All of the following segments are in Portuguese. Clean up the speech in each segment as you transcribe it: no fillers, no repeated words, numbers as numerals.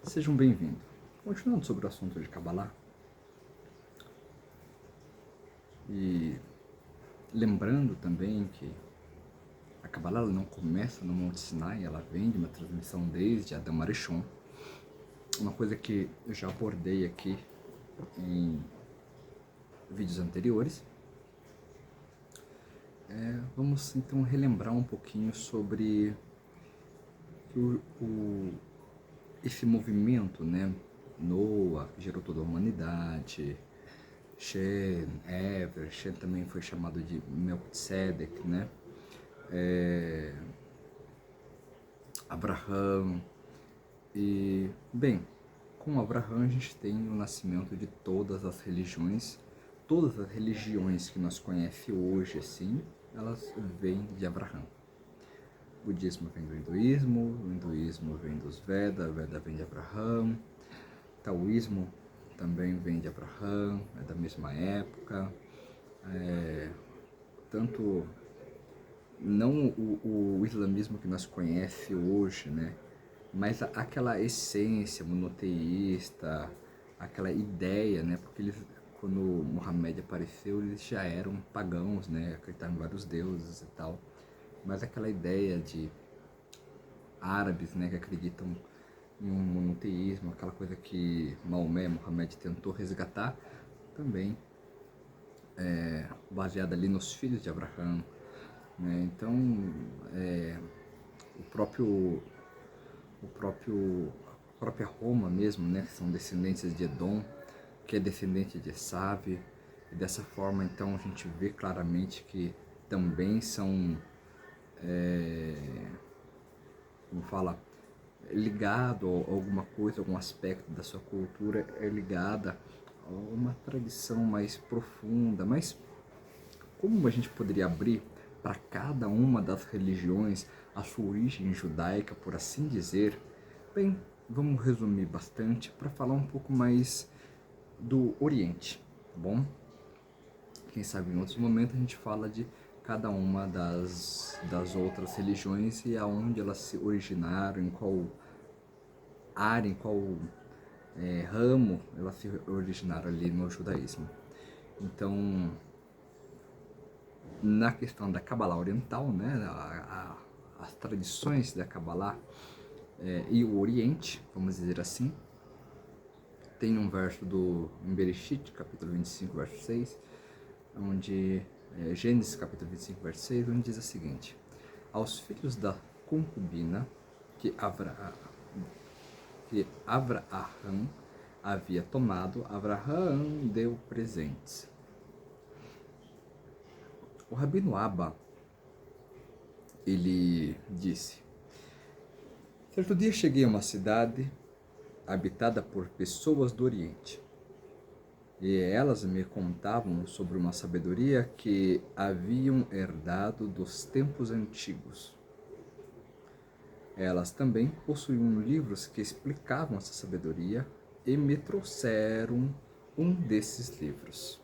Sejam bem-vindos. Continuando sobre o assunto de Kabbalah, e lembrando também que a Kabbalah não começa no Monte Sinai, ela vem de uma transmissão desde Adão Arishon. Uma coisa que eu já abordei aqui em vídeos anteriores. Vamos então relembrar um pouquinho sobre esse movimento, né? Noah gerou toda a humanidade, Shem, Ever, Shem também foi chamado de Melquisedeque, né? Abraham. E, bem, com Abraham a gente tem o nascimento de todas as religiões. Todas as religiões que nós conhecemos hoje, assim, elas vêm de Abraham. O budismo vem do hinduísmo, o hinduísmo vem dos Vedas, Veda vem de Abraham, o taoísmo também vem de Abraham, é da mesma época. Tanto não o islamismo que nós conhecemos hoje, né? Mas aquela essência monoteísta, aquela ideia, né? Porque eles, quando Muhammad apareceu, eles já eram pagãos, né? Acreditavam em vários deuses e tal. Mas aquela ideia de árabes, né? Que acreditam em um monoteísmo, aquela coisa que Maomé, Muhammad tentou resgatar, também baseada ali nos filhos de Abraham, né? Então, a própria Roma mesmo, né, que são descendentes de Edom, que é descendente de Esav, e dessa forma então a gente vê claramente que também são, como fala, ligado a alguma coisa, algum aspecto da sua cultura é ligada a uma tradição mais profunda. Mas como a gente poderia abrir para cada uma das religiões a sua origem judaica, por assim dizer? Bem, vamos resumir bastante para falar um pouco mais do Oriente, tá bom? Quem sabe em outros momentos a gente fala de cada uma das outras religiões e aonde elas se originaram, em qual área, em qual ramo elas se originaram ali no judaísmo. Então, na questão da Kabbalah oriental, né, as tradições da Kabbalah e o Oriente, vamos dizer assim, tem um verso em Bereshit, capítulo 25, verso 6, onde, Gênesis, capítulo 25, verso 6, onde diz o seguinte: aos filhos da concubina que Abraham havia tomado, Abraham deu presentes. O Rabino Abba, ele disse: certo dia cheguei a uma cidade habitada por pessoas do Oriente, e elas me contavam sobre uma sabedoria que haviam herdado dos tempos antigos. Elas também possuíam livros que explicavam essa sabedoria e me trouxeram um desses livros.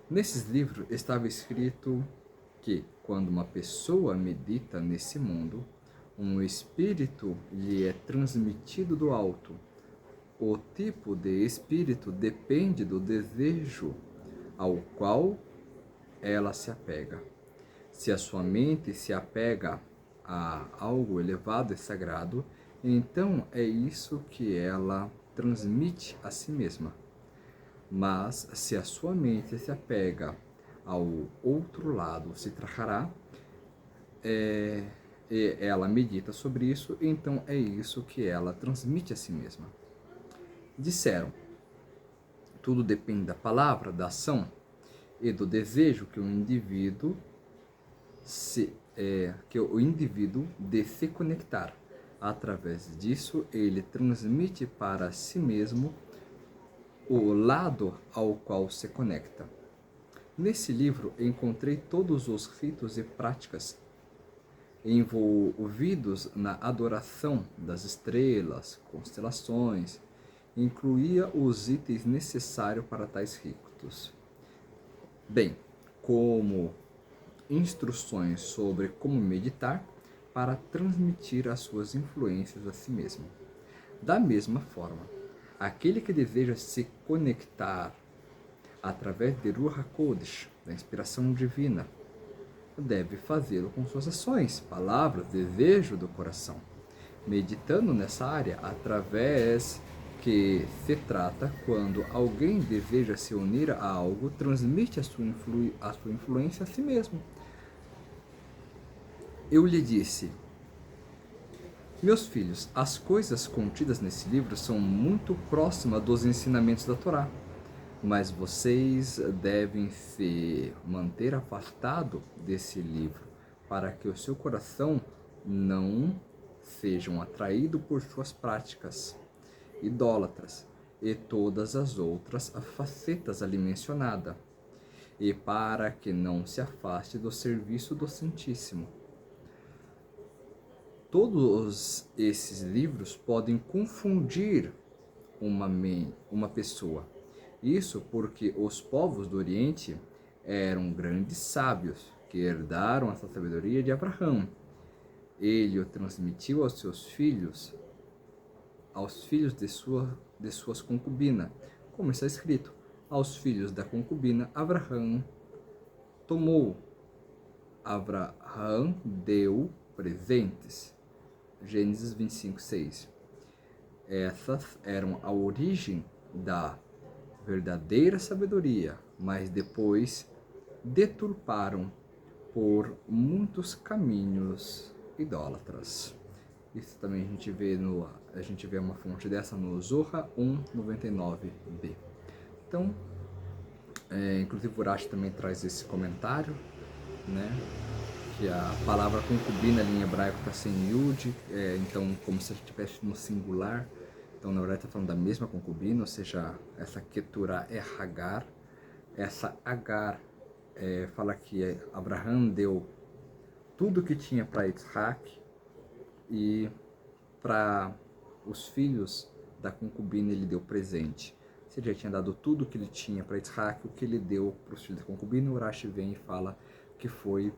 Nesses livros estava escrito que, quando uma pessoa medita nesse mundo, um espírito lhe é transmitido do alto. O tipo de espírito depende do desejo ao qual ela se apega. Se a sua mente se apega a algo elevado e sagrado, então é isso que ela transmite a si mesma. Mas se a sua mente se apega ao outro lado, se trahará, e ela medita sobre isso, então é isso que ela transmite a si mesma. Disseram: tudo depende da palavra, da ação e do desejo que o indivíduo de se conectar. Através disso, ele transmite para si mesmo o lado ao qual se conecta. Nesse livro encontrei todos os ritos e práticas envolvidos na adoração das estrelas, constelações, incluía os itens necessários para tais ritos, bem como instruções sobre como meditar para transmitir as suas influências a si mesmo. Da mesma forma, aquele que deseja se conectar através de Ruach HaKodesh, da inspiração divina, deve fazê-lo com suas ações, palavras, desejo do coração, meditando nessa área através que se trata quando alguém deseja se unir a algo, transmite a sua influência a si mesmo. Eu lhe disse: meus filhos, as coisas contidas nesse livro são muito próximas dos ensinamentos da Torá, mas vocês devem se manter afastado desse livro para que o seu coração não sejam atraído por suas práticas idólatras e todas as outras facetas ali mencionadas, e para que não se afaste do serviço do Santíssimo. Todos esses livros podem confundir uma pessoa. Isso porque os povos do Oriente eram grandes sábios que herdaram essa sabedoria de Abraão. Ele o transmitiu aos seus filhos, aos filhos de suas concubinas, como está escrito: aos filhos da concubina Abraão tomou. Abraão deu presentes. Gênesis 25:6. Essas eram a origem da verdadeira sabedoria, mas depois deturparam por muitos caminhos idólatras. Isso também a gente vê uma fonte dessa no Zohar 1:99b. Então, inclusive o Urash também traz esse comentário, né? Que a palavra concubina ali em hebraico está sem yud, então como se estivesse no singular. Então, na verdade, está falando da mesma concubina, ou seja, essa Keturah é Hagar. Essa Hagar fala que Abraão deu tudo que tinha para Isaac, e para os filhos da concubina ele deu presente. Se ele já tinha dado tudo que ele tinha para Isaac, o que ele deu para os filhos da concubina, o Urash vem e fala que foi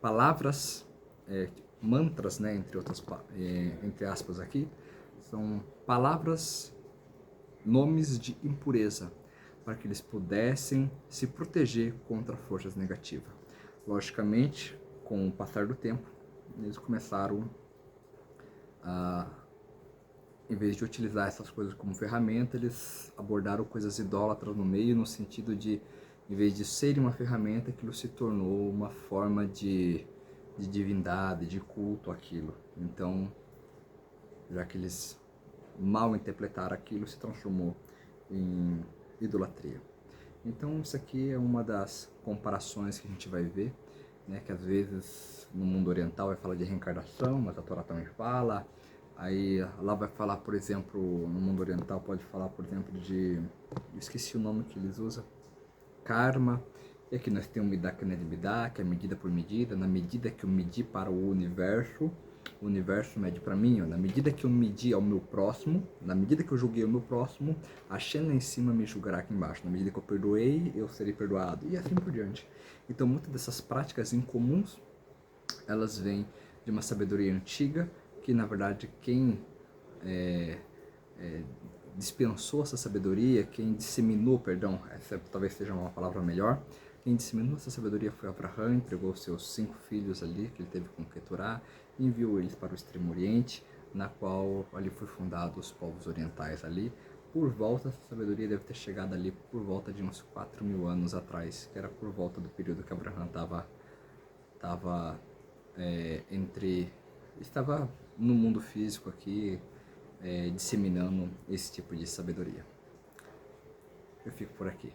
palavras, mantras, né, entre aspas aqui, são palavras, nomes de impureza, para que eles pudessem se proteger contra forças negativas. Logicamente, com o passar do tempo, eles começaram a, em vez de utilizar essas coisas como ferramenta, eles abordaram coisas idólatras no meio, no sentido de, em vez de ser uma ferramenta, aquilo se tornou uma forma de divindade, de culto àquilo. Então, já que eles mal interpretaram aquilo, se transformou em idolatria. Então, isso aqui é uma das comparações que a gente vai ver, né, que às vezes no mundo oriental vai falar de reencarnação, mas a Torá também fala. Aí lá vai falar, por exemplo, no mundo oriental pode falar, por exemplo, de... eu esqueci o nome que eles usam. Karma. E aqui nós temos Midah Kened Midah, que é medida por medida. Na medida que eu medi para o universo mede para mim. Ó. Na medida que eu medi ao meu próximo, na medida que eu julguei ao meu próximo, a Shem lá em cima me julgará aqui embaixo. Na medida que eu perdoei, eu serei perdoado. E assim por diante. Então, muitas dessas práticas incomuns, elas vêm de uma sabedoria antiga, que na verdade quem dispensou essa sabedoria, quem disseminou, perdão, essa talvez seja uma palavra melhor, quem disseminou essa sabedoria foi Abraão, entregou seus 5 filhos ali, que ele teve com Keturah, e enviou eles para o Extremo Oriente, na qual ali foi fundado os povos orientais ali. Por volta, essa sabedoria deve ter chegado ali por volta de uns 4.000 anos atrás, que era por volta do período que Abraão estava no mundo físico aqui, disseminando esse tipo de sabedoria. Eu fico por aqui.